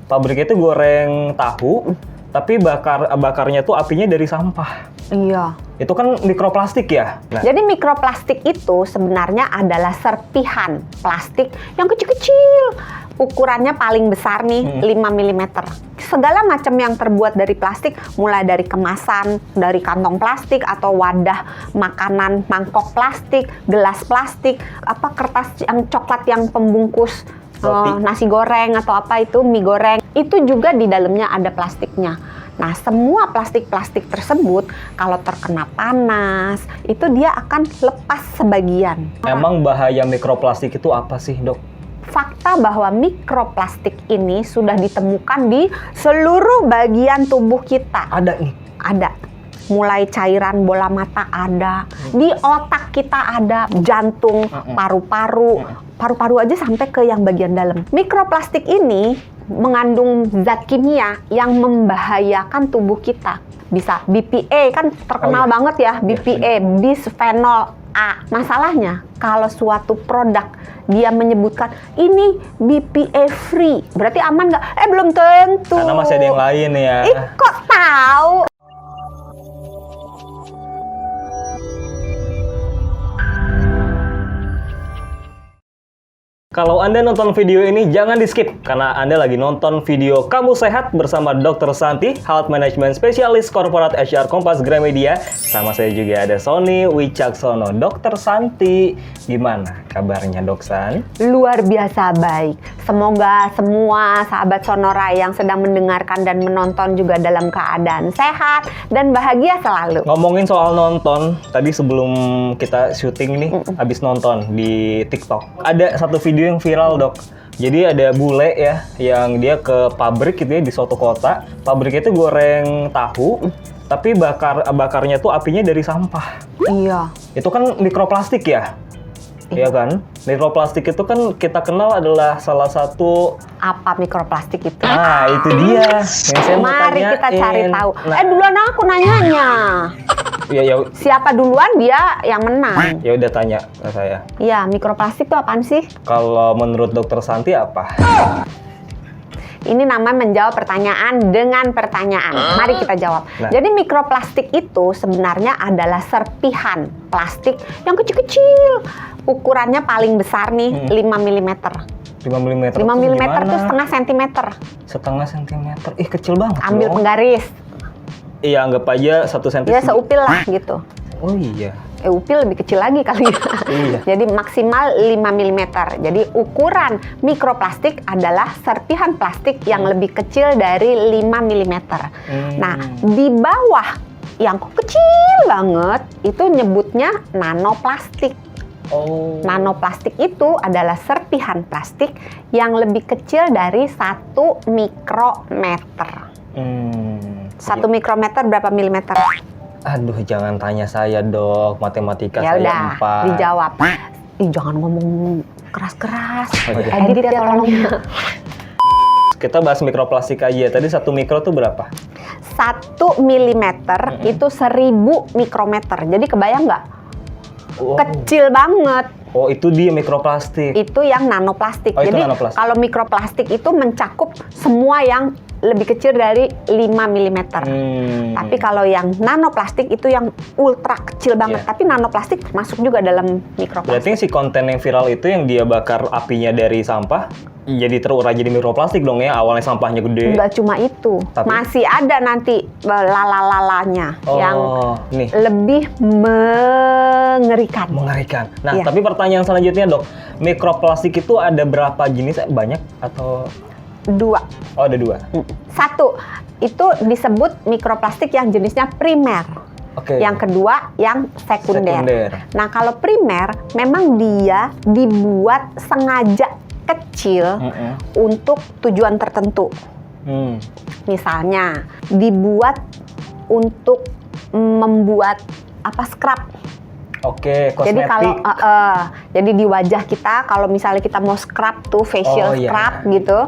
Pabriknya itu goreng tahu, tapi bakarnya tuh apinya dari sampah. Iya. Itu kan mikroplastik ya? Nah, Jadi mikroplastik itu sebenarnya adalah serpihan plastik yang kecil-kecil. Ukurannya paling besar nih 5 mm. Segala macam yang terbuat dari plastik, mulai dari kemasan, dari kantong plastik atau wadah makanan, mangkok plastik, gelas plastik, kertas yang coklat yang pembungkus nasi goreng atau apa itu, mie goreng. Itu juga di dalamnya ada plastiknya. Nah, semua plastik-plastik tersebut kalau terkena panas, itu dia akan lepas sebagian. emang bahaya mikroplastik itu apa sih, Dok? Fakta bahwa mikroplastik ini sudah ditemukan di seluruh bagian tubuh kita. Ada nih. Ada. Mulai cairan bola mata ada, di otak kita ada, jantung, paru-paru, paru-paru aja sampai ke yang bagian dalam. Mikroplastik ini mengandung zat kimia yang membahayakan tubuh kita. Bisa BPA, kan terkenal banget ya, BPA, bisphenol A. Masalahnya, kalau suatu produk dia menyebutkan ini BPA free, berarti aman nggak? Belum tentu. Karena masih ada yang lain ya. Kok tahu? Kalau Anda nonton video ini, jangan di-skip. Karena Anda lagi nonton video Kamu Sehat bersama Dr. Santi, Health Management Specialist Corporate HR Kompas Gramedia. Sama saya juga ada Sony Wicaksono. Dr. Santi, gimana kabarnya, Dok San? Luar biasa baik. Semoga semua sahabat Sonora yang sedang mendengarkan dan menonton juga dalam keadaan sehat dan bahagia selalu. Ngomongin soal nonton, tadi sebelum kita syuting nih, habis nonton di TikTok. Ada satu video yang viral, Dok. Jadi ada bule ya, yang dia ke pabrik gitu ya, di suatu kota. Pabriknya itu goreng tahu, tapi bakarnya tuh apinya dari sampah. Iya. Itu kan mikroplastik ya? Iya kan? Mikroplastik itu kan kita kenal adalah salah satu... Apa mikroplastik itu? Nah, itu dia yang saya mau Mari tanyain. kita cari tahu. Nah, Duluan aku nanyanya. ya Siapa duluan dia yang menang. ya udah tanya ke saya. Iya, mikroplastik itu apaan sih? Kalau menurut Dokter Santi apa? Ini namanya menjawab pertanyaan dengan pertanyaan. Mari kita jawab. Nah. Jadi mikroplastik itu sebenarnya adalah serpihan plastik yang kecil-kecil. Ukurannya paling besar nih 5 mm. 5 mm. 5 mm itu setengah sentimeter. Setengah sentimeter. Ih, kecil banget. Ambil dong. penggaris. Iya, anggap aja 1 cm. Ya seupil lah gitu. Oh iya. Upil lebih kecil lagi kali ya. Iya. Jadi maksimal 5 mm. Jadi ukuran mikroplastik adalah serpihan plastik yang lebih kecil dari 5 mm. Nah, di bawah yang kecil banget itu nyebutnya nanoplastik. Oh. Nanoplastik itu adalah serpihan plastik yang lebih kecil dari 1 mikrometer. 1 mikrometer berapa milimeter? Aduh, jangan tanya saya, Dok. Matematika Ya saya udah, 4. dijawab. Jangan ngomong keras-keras. Oh, iya. Edit ya tolong. Kita bahas mikroplastik aja. Tadi 1 mikro tuh berapa? 1 milimeter itu 1000 mikrometer. Jadi kebayang nggak? Oh. Kecil banget. Oh, itu dia mikroplastik. Itu yang nanoplastik. Oh, itu Jadi nanoplastik. kalau mikroplastik itu mencakup semua yang lebih kecil dari 5 mm. Tapi kalau yang nanoplastik itu yang ultra kecil banget. Iya. Tapi nanoplastik masuk juga dalam mikroplastik. Berarti si konten yang viral itu yang dia bakar apinya dari sampah, jadi terurai jadi mikroplastik dong ya. Awalnya sampahnya gede. Nggak cuma itu, Tapi? masih ada nanti lala-lalanya yang nih. lebih mengerikan. Mengerikan. Nah, Iya. tapi pertanyaan selanjutnya, Dok. Mikroplastik itu ada berapa jenis? Banyak atau... 2. Oh, ada 2. 1, itu disebut mikroplastik yang jenisnya primer. Oke. Yang kedua, yang sekunder. Sekunder. Nah, kalau primer, memang dia dibuat sengaja kecil untuk tujuan tertentu. Misalnya, dibuat untuk membuat scrub. Oke, Jadi kosmetik. kalau jadi di wajah kita kalau misalnya kita mau scrub tuh facial Oh, iya. scrub gitu.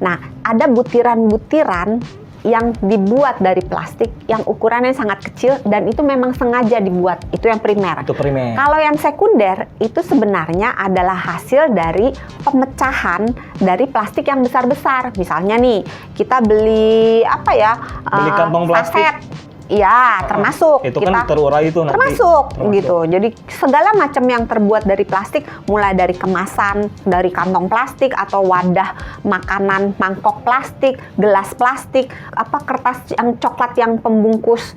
Nah, ada butiran-butiran yang dibuat dari plastik yang ukurannya sangat kecil dan itu memang sengaja dibuat. Itu yang primer. Itu primer. Kalau yang sekunder itu sebenarnya adalah hasil dari pemecahan dari plastik yang besar-besar. Misalnya nih, kita beli apa ya? Beli kantong plastik. Saset. Iya, termasuk. Itu kan terurai itu nanti. Termasuk gitu. Jadi segala macam yang terbuat dari plastik, mulai dari kemasan, dari kantong plastik atau wadah makanan, mangkok plastik, gelas plastik, apa kertas yang coklat yang pembungkus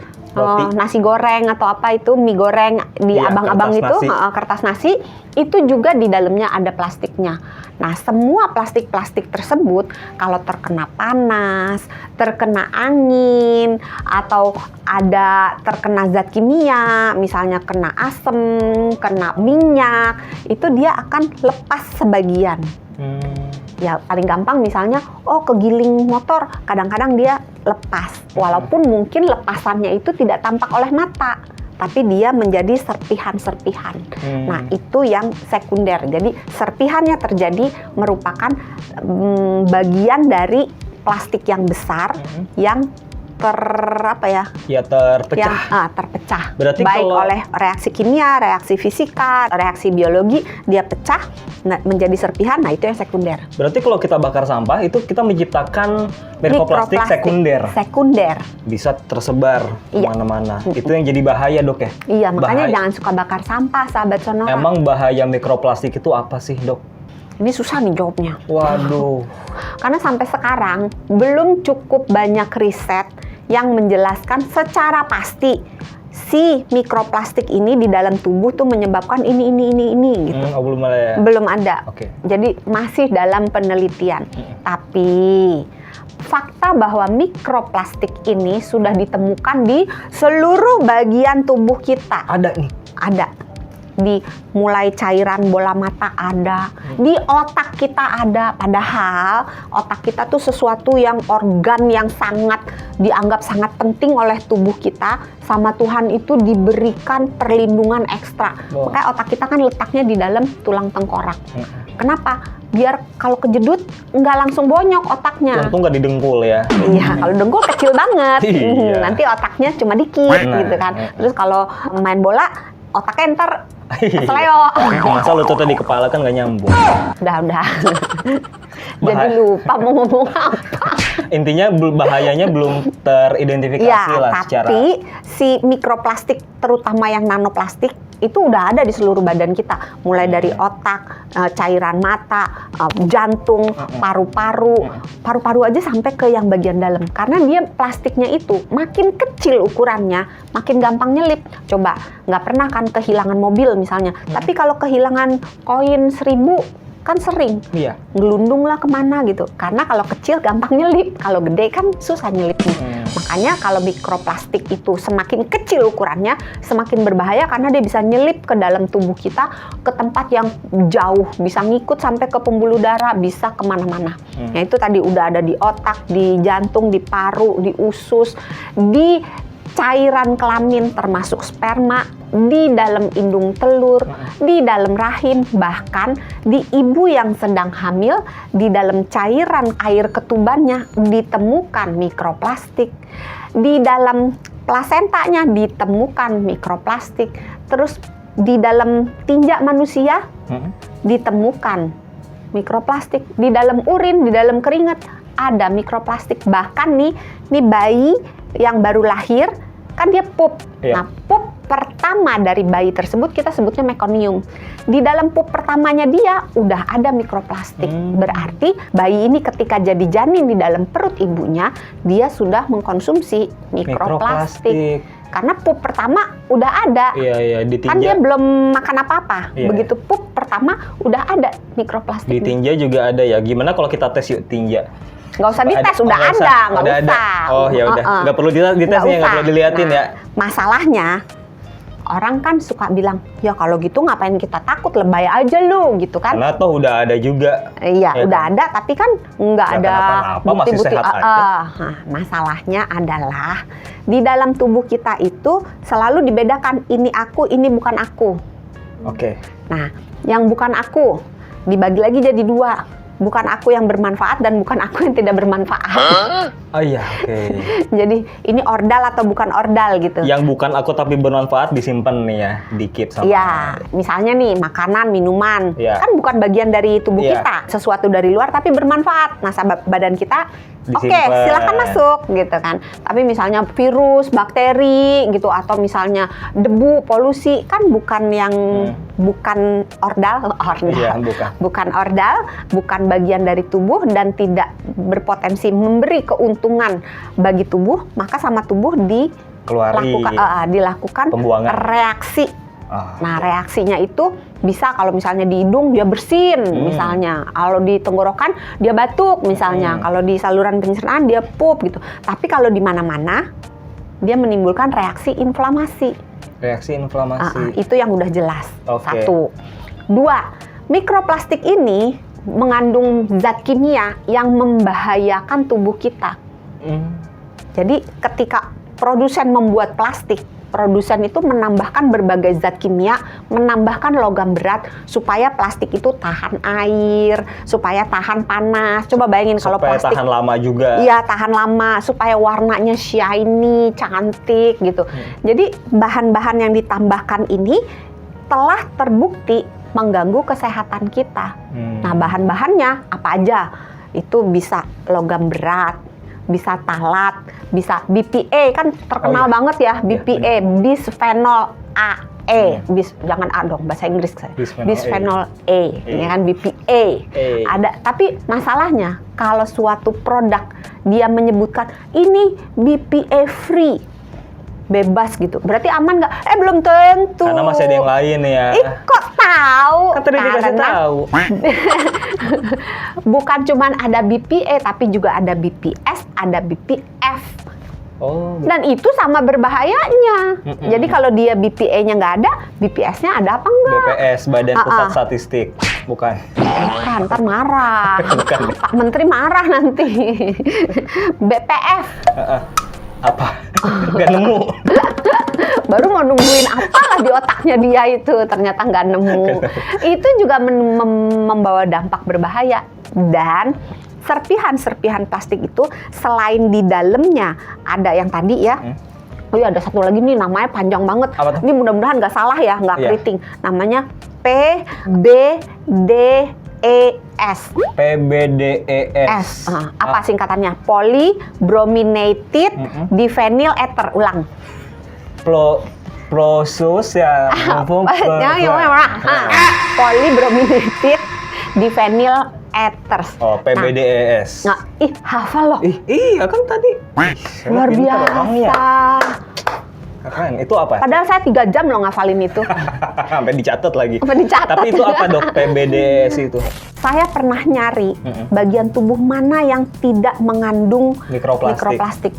nasi goreng atau apa itu mie goreng di Iya, abang-abang kertas itu, nasi. kertas nasi itu juga di dalamnya ada plastiknya. Nah, semua plastik-plastik tersebut kalau terkena panas, terkena angin, atau ada terkena zat kimia, misalnya kena asam, kena minyak, itu dia akan lepas sebagian. Ya paling gampang misalnya, kegiling motor, kadang-kadang dia lepas. Walaupun mungkin lepasannya itu tidak tampak oleh mata, tapi dia menjadi serpihan-serpihan. Nah, itu yang sekunder. Jadi serpihannya terjadi merupakan bagian dari plastik yang besar yang terpecah. terpecah. Berarti baik kalau oleh reaksi kimia, reaksi fisika, reaksi biologi, dia pecah menjadi serpihan. Nah, itu yang sekunder. Berarti kalau kita bakar sampah itu kita menciptakan mikroplastik sekunder. Bisa tersebar kemana-mana. Itu yang jadi bahaya, Dok ya? Iya, makanya jangan suka bakar sampah, sahabat Sonora. Emang bahaya mikroplastik itu apa sih, Dok? Ini susah nih jawabnya. Waduh. Karena sampai sekarang belum cukup banyak riset yang menjelaskan secara pasti si mikroplastik ini di dalam tubuh tuh menyebabkan ini gitu. Belum ada ya? Belum ada. Oke. Jadi masih dalam penelitian. Tapi fakta bahwa mikroplastik ini sudah ditemukan di seluruh bagian tubuh kita. Ada nih. Ada. Di mulai cairan bola mata ada, di otak kita ada. Padahal otak kita tuh sesuatu yang organ yang dianggap sangat penting oleh tubuh kita. Sama Tuhan itu diberikan perlindungan ekstra. Makanya otak kita kan letaknya di dalam tulang tengkorak. Kenapa? Biar kalau kejedut nggak langsung bonyok otaknya. Untung nggak didengkul ya. Iya, kalau dengkul kecil banget. Iya. Nanti otaknya cuma dikit gitu kan. Terus kalau main bola otaknya ntar keseleo. Masa lututnya di kepala kan nggak nyambung. Udah. Jadi lupa mau ngomong apa. Intinya bahayanya belum teridentifikasi lah secara. Tapi si mikroplastik terutama yang nanoplastik itu udah ada di seluruh badan kita. Mulai dari otak, cairan mata, jantung, paru-paru aja sampai ke yang bagian dalam. Karena dia plastiknya itu makin kecil ukurannya, makin gampang nyelip. Coba, nggak pernah kan kehilangan mobil misalnya. Tapi kalau kehilangan koin 1000 kan sering, ngelundung lah kemana gitu. Karena kalau kecil gampang nyelip, kalau gede kan susah nyelipnya. Makanya kalau mikroplastik itu semakin kecil ukurannya, semakin berbahaya karena dia bisa nyelip ke dalam tubuh kita, ke tempat yang jauh, bisa ngikut sampai ke pembuluh darah, bisa kemana-mana. Nah itu tadi udah ada di otak, di jantung, di paru, di usus, di cairan kelamin termasuk sperma, di dalam indung telur, di dalam rahim, bahkan di ibu yang sedang hamil, di dalam cairan air ketubannya ditemukan mikroplastik. Di dalam plasentanya ditemukan mikroplastik. Terus di dalam tinja manusia ditemukan mikroplastik. Di dalam urin, di dalam keringat ada mikroplastik. Bahkan nih bayi yang baru lahir kan dia pup. Nah, pup pertama dari bayi tersebut kita sebutnya mekonium. Di dalam pup pertamanya dia udah ada mikroplastik. Berarti bayi ini ketika jadi janin di dalam perut ibunya, dia sudah mengkonsumsi mikroplastik. Karena pup pertama udah ada. Kan dia belum makan apa-apa. Begitu pup pertama udah ada mikroplastik. Di tinja juga ada ya. Gimana kalau kita tes yuk tinja? Nggak usah dites, udah ada, nggak usah. Oh ya udah, nggak perlu ditesnya, nggak perlu diliatin ya. Masalahnya orang kan suka bilang, ya kalau gitu ngapain kita takut, lebay aja lu gitu kan. Karena toh udah ada juga. Iya, udah ada, tapi kan nggak ada bukti-bukti. Nah, masalahnya adalah di dalam tubuh kita itu selalu dibedakan ini aku, ini bukan aku. Oke. Nah, yang bukan aku dibagi lagi jadi dua. bukan aku yang bermanfaat dan bukan aku yang tidak bermanfaat. Oh iya, oke. Jadi ini ordal atau bukan ordal gitu. Yang bukan aku tapi bermanfaat disimpan nih ya, dikit sama. Ya, misalnya nih makanan, minuman, Iya. kan bukan bagian dari tubuh Iya. kita, sesuatu dari luar tapi bermanfaat. Nah, badan kita, oke, Disimpan. silakan masuk gitu kan. Tapi misalnya virus, bakteri gitu, atau misalnya debu, polusi, kan bukan yang bukan ordal, Iya, bukan. bukan ordal, bukan bagian dari tubuh dan tidak berpotensi memberi keuntungan bagi tubuh, maka sama tubuh dilakukan Pembuangan. reaksi. Ah. Nah, reaksinya itu bisa kalau misalnya di hidung dia bersin, misalnya. Kalau di tenggorokan dia batuk, misalnya. Kalau di saluran pencernaan dia pup gitu. Tapi kalau di mana-mana dia menimbulkan reaksi inflamasi. Reaksi inflamasi. Itu yang udah jelas. Oke. 1. 2, mikroplastik ini mengandung zat kimia yang membahayakan tubuh kita. Jadi ketika produsen membuat plastik, produsen itu menambahkan berbagai zat kimia, menambahkan logam berat supaya plastik itu tahan air, supaya tahan panas. Coba bayangin kalau Supaya plastik tahan lama juga. Iya, tahan lama, supaya warnanya shiny, cantik gitu. Jadi bahan-bahan yang ditambahkan ini telah terbukti mengganggu kesehatan kita. Nah, bahan-bahannya apa aja? Itu bisa logam berat, bisa talat, bisa BPA, kan terkenal banget ya, BPA, bisphenol A. Jangan A dong, bahasa Inggris saya. Bisphenol A, ini kan BPA. Ada, tapi masalahnya kalau suatu produk dia menyebutkan ini BPA free, bebas gitu, berarti aman nggak? Belum tentu. Karena masih ada yang lain ya. Kok tahu? Kan tadi dikasih tahu. Bukan cuman ada BPA, tapi juga ada BPS, ada BPF. Oh. Dan itu sama berbahayanya. Jadi kalau dia BPA-nya nggak ada, BPS-nya ada apa enggak? BPS, Badan Pusat Statistik. Bukan. Bukan, ntar marah. Bukan. Pak Menteri marah nanti. BPF. Apa? Gak nemu. Baru mau nungguin apalah di otaknya dia itu, ternyata nggak nemu. Itu juga membawa dampak berbahaya. Dan serpihan-serpihan plastik itu selain di dalamnya ada yang tadi ya. Oh iya, ada satu lagi nih namanya panjang banget. Apa tuh? Ini mudah-mudahan nggak salah ya, nggak Iya. keriting. Namanya PBDES. PBDES. Apa singkatannya? Polybrominated diphenyl ether. Ulang. Prosus ya. Polybrominated diphenyl ethers. Oh, PBDES. Nah, hafal loh. Iya kan tadi. Luar biasa. Keren. Itu apa? Padahal saya 3 jam loh ngafalin itu. Sampai dicatat lagi. Sampai dicatat. Tapi itu apa dok? PBDES itu? Saya pernah nyari bagian tubuh mana yang tidak mengandung mikroplastik.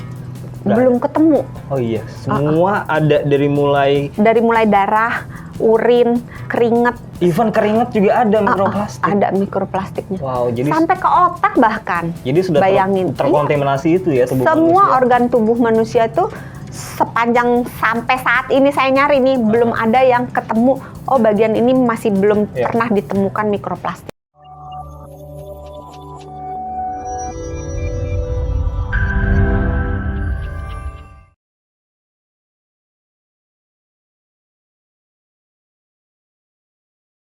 Belum ketemu. Oh iya, semua ada dari mulai darah, urin, keringat. even keringat juga ada mikroplastik. Ada mikroplastiknya. Wow, jadi sampai ke otak bahkan. jadi sudah bayangin terkontaminasi itu ya tubuh semua manusia. organ tubuh manusia itu sepanjang sampai saat ini saya nyari nih belum ada yang ketemu. Oh, bagian ini masih belum pernah ditemukan mikroplastik.